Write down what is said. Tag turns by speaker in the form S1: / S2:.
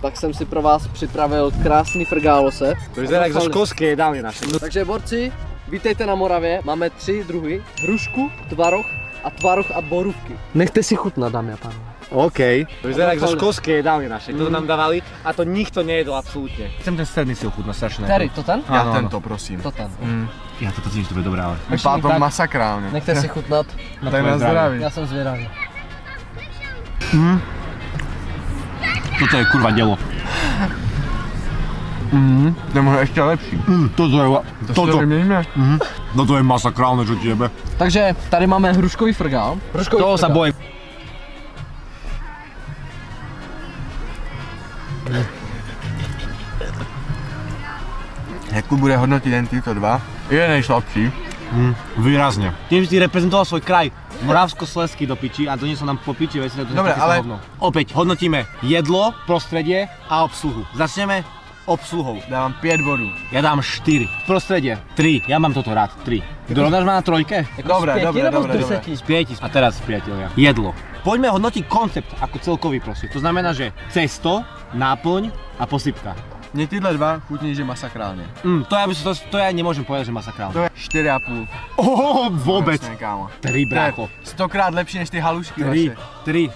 S1: Tak jsem si pro vás připravil krásný frgálose.
S2: To vyzerá jak zo školské jedálně naše.
S1: Takže borci, vítejte na Moravě, máme 3 druhy. Hrušku, tvaroh a borůvky. Nechte si chutnat, dámy a pánové.
S2: OK. To vyzerá jak zo školské jedálně naše, to nám dávali a to nikto nejedol absolútne. Chcem ten stredný si ochutnať strašne.
S1: Terry, to ten?
S3: Já tento, prosím.
S1: To ten.
S2: Ja toto cítim, že to bude dobré, ale.
S3: Vypadá to masakrálně.
S1: Nechte si chutnat.
S3: Tak na zdraví.
S1: Já jsem zvědavý.
S2: Toto je kurva dělo.
S3: To je možná ještě lepší.
S2: Toto je...
S3: To si vyměníme?
S2: No to je masakrálne, čo ti jebe.
S1: Takže tady máme hruškový frgál.
S2: Toho sa bojím.
S3: Jakub bude hodnotit jen tyto dva? Je nejslabší.
S2: Výrazne. Tým, že si reprezentoval svoj kraj, Moravskoslezský do piči a doniesol nám po piči veci, to je
S3: dobre, ale
S2: hovno. Opäť hodnotíme jedlo, prostredie a obsluhu. Začneme obsluhou.
S3: Dávam 5 bodů.
S2: Ja dám 4. Prostredie 3. Ja mám toto rád. 3. Dorovnáš ma na trojke?
S3: Dobre.
S2: Z 5. A teraz priatelia. Jedlo. Poďme hodnotiť koncept ako celkový proste. To znamená, že cesto, náplň a posypka.
S3: Mně tyhle dva chutní, že masakrálně.
S2: To ja nemôžem povedať, že masakrálne.
S3: To je 4,5.
S2: Vôbec.
S3: 3,
S2: Tri, brácho.
S3: 100krát lepší než ty halušky
S2: 3.